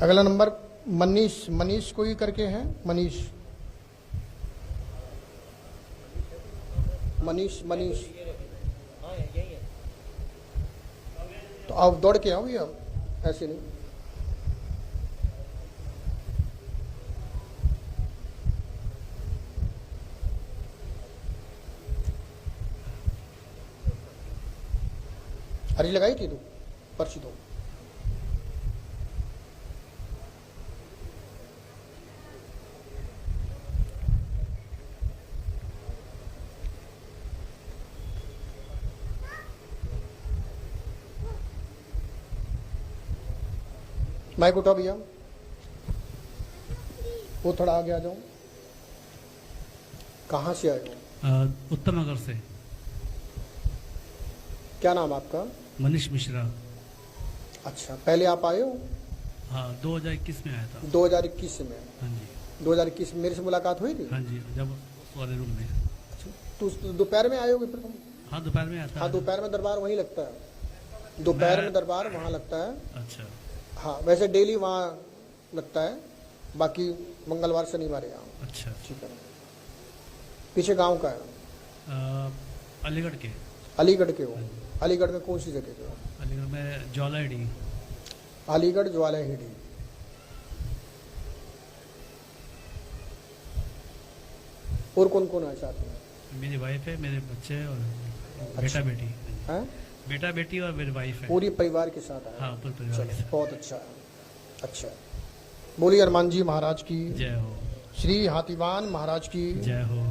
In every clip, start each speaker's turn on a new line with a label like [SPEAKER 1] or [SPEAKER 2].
[SPEAKER 1] अगला नंबर मनीष, मनीष कोई करके है, मनीष, मनीष, मनीष। तो आप दौड़ के आओ भैया, ऐसे नहीं। हरी लगाई थी तू पर्ची दो। माइक उठाओ भैया, वो थोड़ा आगे आ जाओ। कहाँ से आए हो?
[SPEAKER 2] उत्तम नगर से।
[SPEAKER 1] क्या नाम आपका?
[SPEAKER 2] मनीष मिश्रा।
[SPEAKER 1] अच्छा, पहले आप आए हो?
[SPEAKER 2] हाँ, 2021 में आया था।
[SPEAKER 1] 2021 में?
[SPEAKER 2] हाँ जी।
[SPEAKER 1] 2021 में मेरे से मुलाकात हुई थी?
[SPEAKER 2] हाँ जी, जब वाले रूम में।
[SPEAKER 1] अच्छा, तो दोपहर में आए होगे फिर तुम?
[SPEAKER 2] हाँ, दोपहर में आता है।
[SPEAKER 1] हाँ, दोपहर में दरबार वहीं लगता है, दोपहर में दरबार वहाँ लगता है।
[SPEAKER 2] अच्छा।
[SPEAKER 1] हाँ, वैसे डेली वहाँ लगता है, बाकी मंगलवार शनिवार यहाँ।
[SPEAKER 2] अच्छा,
[SPEAKER 1] ठीक है। पीछे गांव का है?
[SPEAKER 2] अलीगढ़ के।
[SPEAKER 1] अलीगढ़ के हो? अलीगढ़ में कौन सी जगह के हो?
[SPEAKER 2] अलीगढ़ में ज्वालाहेड़ी।
[SPEAKER 1] अलीगढ़ ज्वालाहेड़ी। और कौन कौन है साथ में?
[SPEAKER 2] मेरी वाइफ है, मेरे बच्चे और
[SPEAKER 1] अच्छा।
[SPEAKER 2] बेटा बेटी
[SPEAKER 1] हैं?
[SPEAKER 2] बेटा बेटी और मेरी वाइफ है।
[SPEAKER 1] पूरी परिवार के साथ आए?
[SPEAKER 2] हाँ, पूरे परिवार
[SPEAKER 1] चलो,
[SPEAKER 2] के साथ।
[SPEAKER 1] बहुत अच्छा है। अच्छा, बोलिए हनुमान जी महाराज की
[SPEAKER 2] जय हो।
[SPEAKER 1] श्री हाथीवान महाराज की
[SPEAKER 2] जय हो।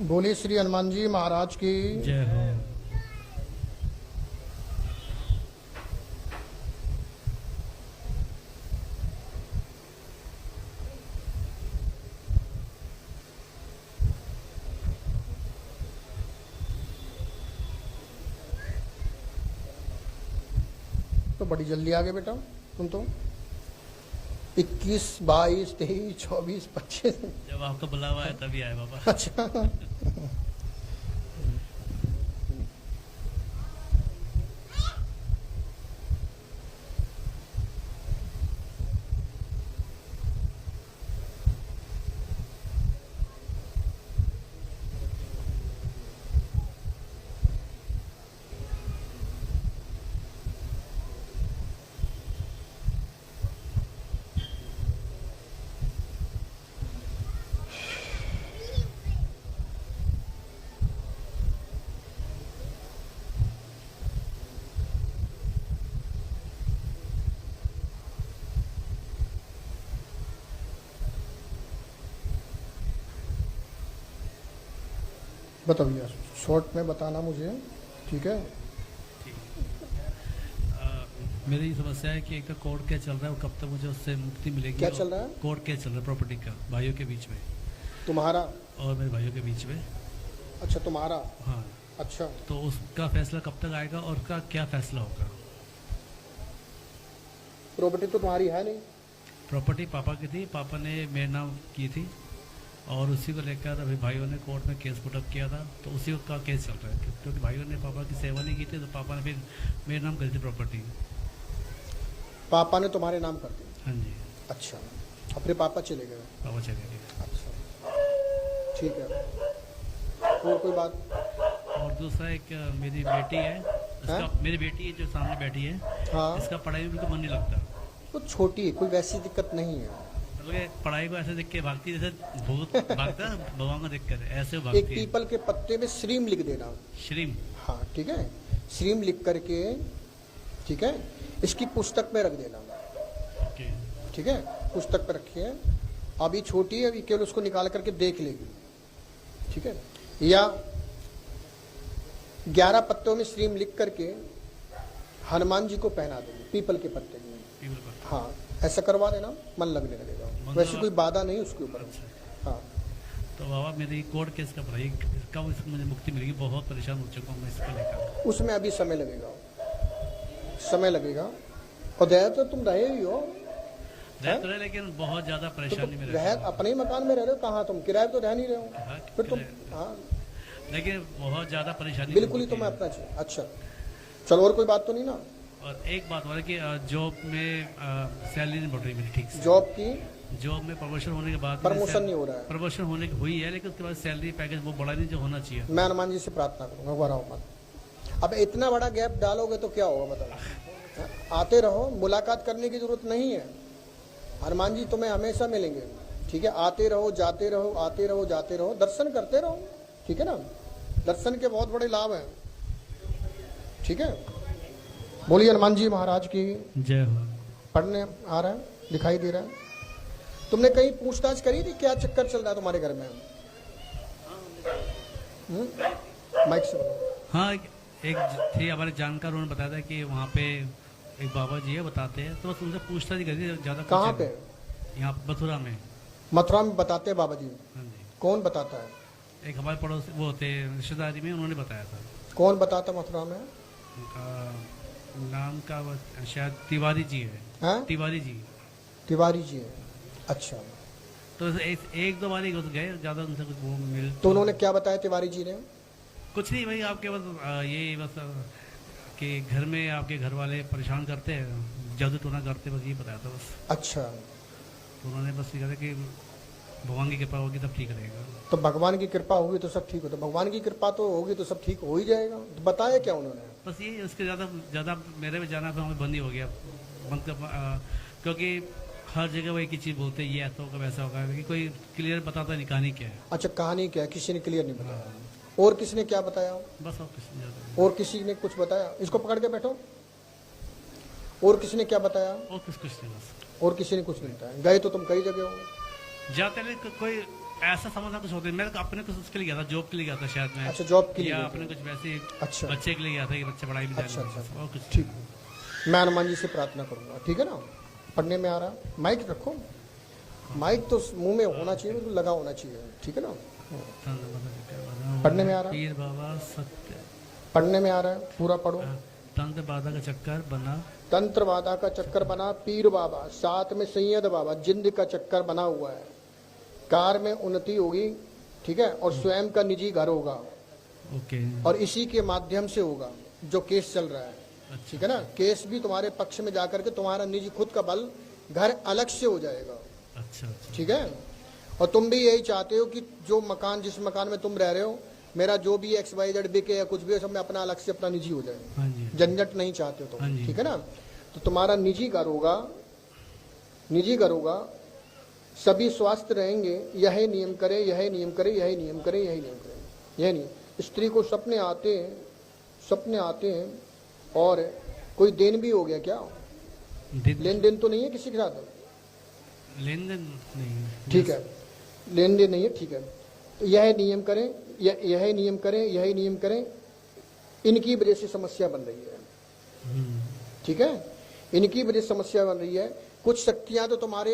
[SPEAKER 1] बोलिए श्री हनुमान जी महाराज की
[SPEAKER 2] जय हो।
[SPEAKER 1] तो बड़ी जल्दी आ गए बेटा तुम तो। 21, 22, 23, 24, 25।
[SPEAKER 2] जब आपका बुलावा है तभी आए बाबा।
[SPEAKER 1] अच्छा। बताओ भैया, शॉर्ट में बताना मुझे, ठीक है?
[SPEAKER 2] मेरी समस्या है कि एक तो कोर्ट केस चल रहा है, वो कब तक मुझे उससे मुक्ति मिलेगी?
[SPEAKER 1] क्या चल रहा है?
[SPEAKER 2] कोर्ट केस चल रहा है प्रॉपर्टी का, भाइयों के बीच में।
[SPEAKER 1] तुम्हारा
[SPEAKER 2] और मेरे भाइयों के बीच में।
[SPEAKER 1] अच्छा, तुम्हारा?
[SPEAKER 2] हाँ।
[SPEAKER 1] अच्छा,
[SPEAKER 2] तो उसका फैसला कब तक आएगा और उसका क्या फैसला होगा?
[SPEAKER 1] प्रॉपर्टी तो तुम्हारी है नहीं?
[SPEAKER 2] प्रॉपर्टी पापा की थी, पापा ने मेरे नाम की थी और उसी को लेकर अभी भाइयों ने कोर्ट में केस पुटअप किया था, तो उसी का केस चल रहा है क्योंकि भाइयों ने पापा की सेवा नहीं की थी, तो पापा ने फिर मेरे नाम करी थी प्रॉपर्टी।
[SPEAKER 1] पापा ने तुम्हारे नाम कर दी?
[SPEAKER 2] हाँ जी।
[SPEAKER 1] अच्छा, और फिर पापा चले गए?
[SPEAKER 2] पापा चले गए।
[SPEAKER 1] अच्छा, ठीक है। और कोई बात?
[SPEAKER 2] और दूसरा एक मेरी बेटी है, इसका मेरी बेटी जो सामने बैठी है,
[SPEAKER 1] हाँ।
[SPEAKER 2] इसका पढ़ाई में बिल्कुल मन नहीं लगता।
[SPEAKER 1] वो छोटी है, कोई वैसी दिक्कत नहीं है।
[SPEAKER 2] मतलब कि पढ़ाई को ऐसे देख के भागती है जैसे भूत भागता है भगवान को देख कर, ऐसे वो
[SPEAKER 1] एक
[SPEAKER 2] भागती है।
[SPEAKER 1] पीपल के पत्ते में श्रीम लिख देना।
[SPEAKER 2] श्रीम।
[SPEAKER 1] हाँ ठीक है, श्रीम लिख करके, ठीक है, इसकी पुस्तक में रख देना।
[SPEAKER 2] ओके।
[SPEAKER 1] ठीक है, पुस्तक पे रखिए। अभी छोटी है, अभी केवल उसको निकाल करके देख लेगी। ठीक है, या 11 पत्तों में श्रीम लिख करके हनुमान जी को पहना देंगे पीपल के पत्ते में।
[SPEAKER 2] पीपल पर।
[SPEAKER 1] हाँ, ऐसा करवा देना, मन लगने लगेगा। वैसे कोई बाधा नहीं उसके ऊपर।
[SPEAKER 2] अच्छा।
[SPEAKER 1] हाँ,
[SPEAKER 2] तो बाबा मेरी कोर्ट केस का पढ़ाई कब इसको मुझे मुक्ति मिलेगी? बहुत परेशान हो चुका हूँ मैं इसको लेकर।
[SPEAKER 1] उसमें अभी समय लगेगा, समय लगेगा। और दया तो तुम रहे ही हो,
[SPEAKER 2] रह तो रहे, लेकिन बहुत ज्यादा
[SPEAKER 1] तो
[SPEAKER 2] परेशानी में
[SPEAKER 1] तुम
[SPEAKER 2] रहता
[SPEAKER 1] रह अपने ही मकान में रह रहे हो, कहाँ तुम किराए पे तो रह नहीं रहे हो।
[SPEAKER 2] हाँ,
[SPEAKER 1] फिर तुम,
[SPEAKER 2] किराए-
[SPEAKER 1] हाँ
[SPEAKER 2] लेकिन बहुत ज्यादा परेशानी
[SPEAKER 1] बिल्कुल ही
[SPEAKER 2] होती
[SPEAKER 1] तुम्हें
[SPEAKER 2] है।
[SPEAKER 1] अपना चाहिए। अच्छा चलो, और कोई बात तो नहीं ना?
[SPEAKER 2] और एक बात और है कि जॉब में सैलरी नहीं बढ़ रही मेरी ठीक से।
[SPEAKER 1] जॉब की
[SPEAKER 2] जॉब में प्रमोशन होने के बाद
[SPEAKER 1] प्रमोशन नहीं हो रहा है।
[SPEAKER 2] प्रमोशन होने की हुई है, लेकिन उसके बाद सैलरी पैकेज वो बड़ा नहीं जो होना चाहिए।
[SPEAKER 1] मैं हनुमान जी से प्रार्थना करूंगा, वराओ मत। अब इतना बड़ा गैप डालोगे तो क्या होगा बताओ? आते रहो, मुलाकात करने की जरूरत नहीं है। हनुमान जी तुम्हें हमेशा मिलेंगे। ठीक है, आते रहो जाते रहो, आते रहो जाते रहो, दर्शन करते रहो। ठीक है ना, दर्शन के बहुत बड़े लाभ हैं। ठीक है, बोलिए हनुमान जी महाराज की
[SPEAKER 2] जय हो।
[SPEAKER 1] पढ़ने आ रहा है, दिखाई दे रहा है। तुमने कहीं पूछताछ करी थी क्या चक्कर चल रहा है तुम्हारे घर में? माइक से बोलो।
[SPEAKER 2] हाँ, एक थे हमारे जानकार, उन्होंने बताया था कि वहाँ पे एक बाबा जी है, बताते हैं, तो बस उनसे पूछताछ ही करी ज्यादा।
[SPEAKER 1] कहाँ पे?
[SPEAKER 2] यहाँ मथुरा में।
[SPEAKER 1] मथुरा में बताते हैं बाबा जी?
[SPEAKER 2] हाँ जी।
[SPEAKER 1] कौन बताता है?
[SPEAKER 2] एक हमारे पड़ोस वो होते रिश्तेदारी में, उन्होंने बताया था।
[SPEAKER 1] कौन बताता मथुरा में?
[SPEAKER 2] उनका नाम का शायद तिवारी जी है।
[SPEAKER 1] हैं?
[SPEAKER 2] तिवारी जी।
[SPEAKER 1] तिवारी जी है। अच्छा,
[SPEAKER 2] तो एक दो बार ही घुस गए, ज्यादा उनसे कुछ वो मिल
[SPEAKER 1] तो उन्होंने क्या बताया तिवारी जी ने?
[SPEAKER 2] कुछ नहीं भाई, आपके बस ये बस कि घर में आपके घर वाले परेशान करते हैं, जादू टोना करते हैं, बस ये बताया था बस।
[SPEAKER 1] अच्छा,
[SPEAKER 2] तो उन्होंने बस ये कहा कि भगवान की कृपा होगी तब ठीक रहेगा।
[SPEAKER 1] तो भगवान की कृपा होगी तो सब ठीक हो। तो भगवान की कृपा तो होगी तो सब ठीक हो ही जाएगा। तो बताया क्या उन्होंने?
[SPEAKER 2] बस ये उसके ज़्यादा मेरे में जाना फिर हमें बंद ही हो गया, मतलब क्योंकि हर जगह वो एक ही चीज़ बोलते हैं, ये ऐसा होगा वैसा होगा, लेकिन कोई क्लियर बताता नहीं कहानी क्या है।
[SPEAKER 1] अच्छा, कहानी क्या है किसी ने क्लियर नहीं बताया। और किसी ने क्या बताया?
[SPEAKER 2] बस और कुछ नहीं ज़्यादा।
[SPEAKER 1] और किसी ने कुछ बताया? इसको पकड़ के बैठो। और किसी ने क्या बताया?
[SPEAKER 2] और कुछ नहीं बस।
[SPEAKER 1] और किसी ने कुछ नहीं बताया। गए तो तुम कई जगह हो।
[SPEAKER 2] जाते नहीं कोई ऐसा समझना कुछ होता है। मैं अपने कुछ उसके लिए गया था, जॉब के लिए गया था शायद मैं।
[SPEAKER 1] अच्छा, जॉब के लिए
[SPEAKER 2] या
[SPEAKER 1] गए
[SPEAKER 2] अपने
[SPEAKER 1] थे।
[SPEAKER 2] कुछ वैसे
[SPEAKER 1] अच्छा,
[SPEAKER 2] बच्चे के लिए गया था कि बच्चे पढ़ाई में
[SPEAKER 1] अच्छा,
[SPEAKER 2] जाए।
[SPEAKER 1] अच्छा।
[SPEAKER 2] और कुछ
[SPEAKER 1] ठीक, मैं हनुमान जी से प्रार्थना करूंगा। ठीक है ना, पढ़ने में आ रहा है। माइक रखो, माइक तो मुंह में होना चाहिए, तो लगा होना चाहिए। ठीक है ना, पढ़ने में आ रहा है।
[SPEAKER 2] पीर बाबा सत्य।
[SPEAKER 1] पढ़ने में आ रहा है, पूरा पढ़ो।
[SPEAKER 2] तंत्र बाधा का चक्कर बना।
[SPEAKER 1] तंत्रवादा का चक्कर बना पीर बाबा, साथ में सैयद बाबा, जिंद का चक्कर बना हुआ है। कार में उन्नति होगी, ठीक है, और स्वयं का निजी घर होगा।
[SPEAKER 2] ओके।
[SPEAKER 1] और इसी के माध्यम से होगा जो केस चल रहा है।
[SPEAKER 2] अच्छा।
[SPEAKER 1] ठीक है ना, केस भी तुम्हारे पक्ष में जाकर के तुम्हारा निजी खुद का बल घर अलग से हो जाएगा।
[SPEAKER 2] अच्छा अच्छा।
[SPEAKER 1] ठीक है, और तुम भी यही चाहते हो कि जो मकान, जिस मकान में तुम रह रहे हो, मेरा जो भी XYZ बिके या कुछ भी, सब में अपना अलग से अपना निजी हो जाए।
[SPEAKER 2] हाँ जी।
[SPEAKER 1] झंझट नहीं चाहते हो
[SPEAKER 2] हाँ
[SPEAKER 1] तुम।
[SPEAKER 2] जी।
[SPEAKER 1] ठीक है ना, तो तुम्हारा निजी घर होगा, निजी घर होगा। सभी स्वस्थ रहेंगे, यही नियम करें, यही नियम करें, यही नियम करें, यही नियम करें। यही नहीं, स्त्री को सपने आते हैं, सपने आते हैं। और कोई देन भी हो गया क्या? लेन देन तो नहीं है किसी के साथ?
[SPEAKER 2] लेन देन नहीं।
[SPEAKER 1] ठीक है, लेन देन नहीं है। ठीक है, तो यह नियम करें, यही नियम करें, यही नियम करें। इनकी वजह से समस्या बन रही है। ठीक है, इनकी वजह से समस्या बन रही है। कुछ शक्तियां तो तुम्हारे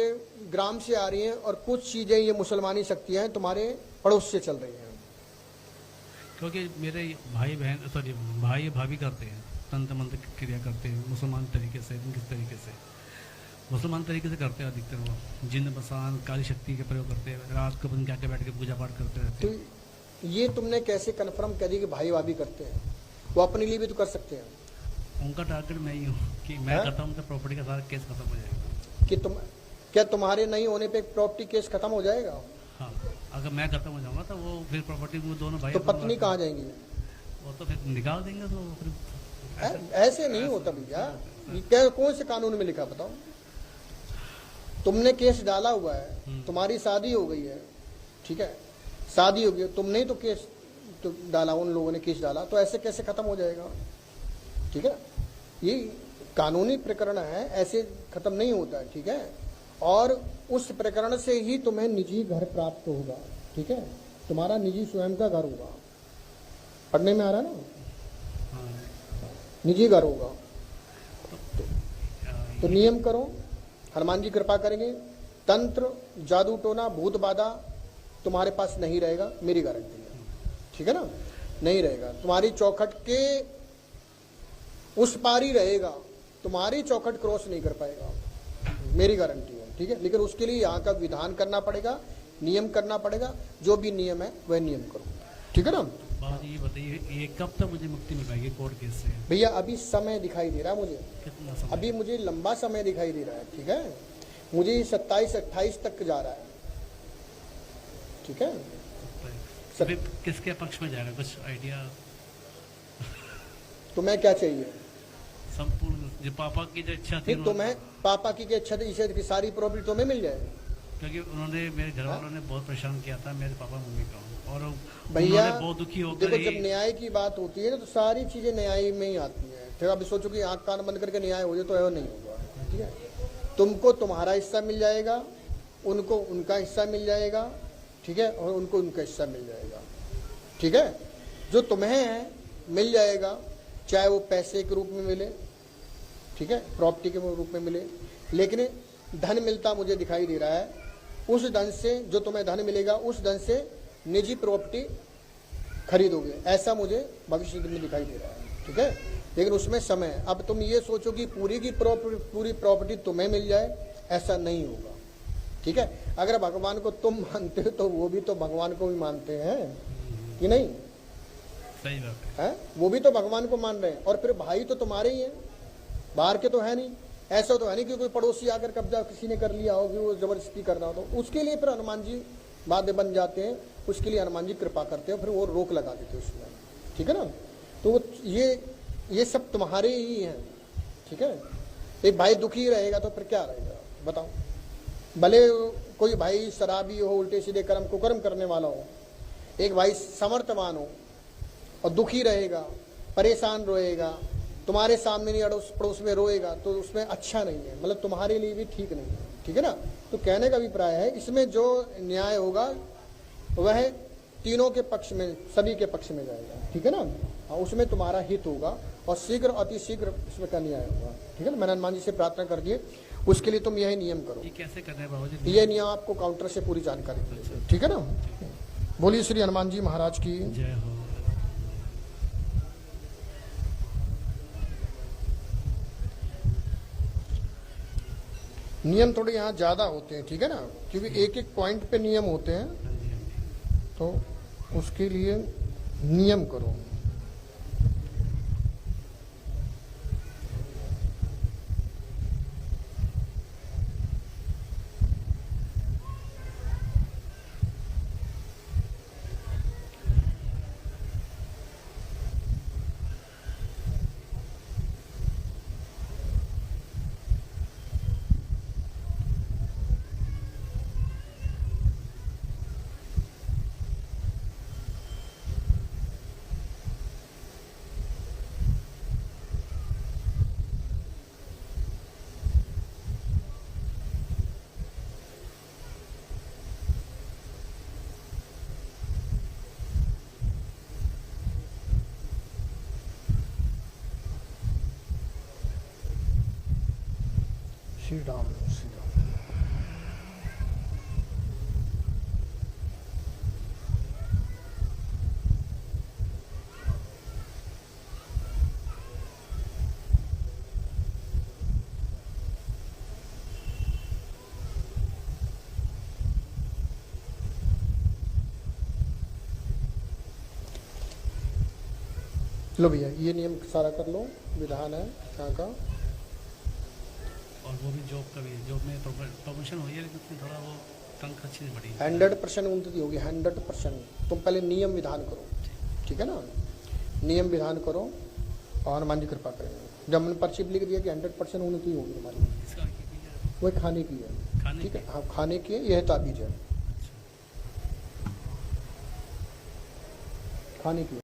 [SPEAKER 1] ग्राम से आ रही हैं, और कुछ चीजें ये मुसलमानी शक्तियां तुम्हारे पड़ोस से चल रही हैं।
[SPEAKER 2] क्योंकि मेरे भाई बहन, सॉरी, भाई भाभी करते हैं, तंत्र मंत्र क्रिया करते हैं मुसलमान तरीके से। किस तरीके से? मुसलमान तरीके से करते हैं अधिकतर वो, जिन बसान काली शक्ति के प्रयोग करते हैं, रात को अपन क्या बैठ के पूजा पाठ करते रहते हैं।
[SPEAKER 1] तो ये तुमने कैसे कन्फर्म कर दी कि भाई भाभी करते हैं? वो अपने लिए भी तो कर सकते हैं।
[SPEAKER 2] उनका टारगेट मैं ही हूँ कि मैं
[SPEAKER 1] है?
[SPEAKER 2] करता हूँ तो प्रॉपर्टी का सारा केस खत्म हो जाएगा।
[SPEAKER 1] कि क्या तुम्हारे नहीं होने पे प्रॉपर्टी केस खत्म हो जाएगा?
[SPEAKER 2] हाँ, अगर मैं खत्म हो जाऊंगा तो वो फिर प्रॉपर्टी वो दोनों भाई
[SPEAKER 1] तो पत्नी कहाँ जाएंगी?
[SPEAKER 2] वो तो फिर निकाल देंगे। तो फिर
[SPEAKER 1] ऐसे नहीं होता भैया। ये क्या, कौन से कानून में लिखा बताओ? तुमने केस डाला हुआ है, तुम्हारी शादी हो गई है, ठीक है, शादी हो गई, तुमने ही तो केस तो डाला, उन लोगों ने केस डाला, तो ऐसे कैसे खत्म हो जाएगा? ठीक है, ये कानूनी प्रकरण है, ऐसे खत्म नहीं होता है, ठीक है। और उस प्रकरण से ही तुम्हें निजी घर प्राप्त होगा, ठीक है, तुम्हारा निजी स्वयं का घर होगा। पढ़ने में आ रहा है ना, निजी घर होगा। तो नियम करो, हनुमान जी कृपा करेंगे, तंत्र जादू टोना भूत बाधा तुम्हारे पास नहीं रहेगा, मेरी गारंटी है, ठीक है ना, नहीं रहेगा। तुम्हारी चौखट के उस पार ही रहेगा, तुम्हारी चौखट क्रॉस नहीं कर पाएगा, मेरी गारंटी है, ठीक है। लेकिन उसके लिए यहाँ का विधान करना पड़ेगा, नियम करना पड़ेगा, जो भी नियम है वह नियम करो, ठीक है ना।
[SPEAKER 2] बाबा जी ये बताइए, ये कब तक मुझे मुक्ति मिल पाएगी कोर्ट केस से?
[SPEAKER 1] भैया अभी समय दिखाई दे रहा है मुझे,
[SPEAKER 2] कितना समय?
[SPEAKER 1] अभी मुझे लंबा समय दिखाई दे रहा है, ठीक है, मुझे 27-28 तक जा रहा है, ठीक है।
[SPEAKER 2] अभी किसके पक्ष में जाएगा, कुछ आइडिया?
[SPEAKER 1] तुम्हें क्या चाहिए?
[SPEAKER 2] संपूर्ण जो पापा की जो इच्छा थी,
[SPEAKER 1] फिर तुम्हें पापा की इच्छा थी कि सारी प्रॉपर्टी तुम्हें मिल जाए,
[SPEAKER 2] क्योंकि उन्होंने मेरे घर वालों ने बहुत परेशान किया था, मेरे पापा मम्मी का, और
[SPEAKER 1] भैया
[SPEAKER 2] उन्होंने बहुत दुखी होकर
[SPEAKER 1] देखो, जब न्याय की बात होती है ना तो सारी चीजें न्याय में ही आती है। फिर अभी सोचो कि आंख कान बंद करके न्याय हो जाए, तो ऐसा नहीं होगा, ठीक है। तुमको तुम्हारा हिस्सा मिल जाएगा, उनको उनका हिस्सा मिल जाएगा, ठीक है, और उनको उनका हिस्सा मिल जाएगा, ठीक है। जो तुम्हें है मिल जाएगा, चाहे वो पैसे के रूप में मिले, ठीक है, प्रॉपर्टी के रूप में मिले, लेकिन धन मिलता मुझे दिखाई दे रहा है। उस धन से, जो तुम्हें धन मिलेगा, उस धन से निजी प्रॉपर्टी खरीदोगे, ऐसा मुझे भविष्य में दिखाई दे रहा है, ठीक है। लेकिन उसमें समय है। अब तुम ये सोचो कि पूरी प्रॉपर्टी तुम्हें मिल जाए, ऐसा नहीं होगा, ठीक है। अगर भगवान को तुम मानते हो तो वो भी तो भगवान को भी मानते हैं कि नहीं?
[SPEAKER 2] सही बात
[SPEAKER 1] है, वो भी तो भगवान को मान रहे हैं, और फिर भाई तो तुम्हारे ही हैं, बाहर के तो है नहीं। ऐसा तो है नहीं कि कोई पड़ोसी आकर कब्जा किसी ने कर लिया हो, कि वो जबरदस्ती कर रहा हो, तो उसके लिए फिर हनुमान जी बाध्य बन जाते हैं, उसके लिए हनुमान जी कृपा करते हैं, फिर वो रोक लगा देते हैं उसमें, ठीक है ना। तो ये सब तुम्हारे ही हैं, ठीक है। एक भाई दुखी रहेगा तो फिर क्या रहेगा बताओ? भले कोई भाई शराबी हो, उल्टे सीधे कर्म कुकर्म करने वाला हो, एक भाई समर्थवान हो और दुखी रहेगा, परेशान रोएगा, तुम्हारे सामने नहीं अड़ोस पड़ोस में रोएगा, तो उसमें अच्छा नहीं है, मतलब तुम्हारे लिए भी ठीक नहीं है, ठीक है ना। तो कहने का अभिप्राय है, इसमें जो न्याय होगा वह तीनों के पक्ष में, सभी के पक्ष में जाएगा, ठीक है ना। हाँ, उसमें तुम्हारा हित होगा और शीघ्र अति शीघ्र इसमें का न्याय होगा, ठीक है ना। मैंने हनुमान जी से प्रार्थना कर दिए, उसके लिए तुम यही नियम करो।
[SPEAKER 2] ये कैसे करना है बाबा जी?
[SPEAKER 1] ये नियम आपको काउंटर से पूरी जानकारी मिलेगी, ठीक है ना। बोलिए श्री हनुमान जी महाराज की
[SPEAKER 2] जय हो।
[SPEAKER 1] नियम थोड़े यहाँ ज्यादा होते हैं, ठीक है ना, क्योंकि एक एक पॉइंट पे नियम होते हैं,
[SPEAKER 2] हाँ जी, हाँ जी।
[SPEAKER 1] तो उसके लिए नियम करो। श्री राम श्री राम। लो भैया, ये नियम सारा कर लो, विधान है यहाँ का।
[SPEAKER 2] और वो भी जॉब का भी है, जॉब में प्रमोशन हुई है, लेकिन थोड़ा वो तनख्वाह अच्छी नहीं बढ़ी।
[SPEAKER 1] 100% उन्नति होगी, 100%। तुम पहले नियम विधान करो, ठीक है ना, नियम विधान करो और हनुमान जी कृपा करेंगे। जब मैंने पर्ची लिख दिया कि 100% उन्नति होगी तुम्हारी,
[SPEAKER 2] इसका
[SPEAKER 1] वही खाने की है,
[SPEAKER 2] खाने
[SPEAKER 1] ठीक है, हाँ खाने की है, यह ताबीज है, खाने की।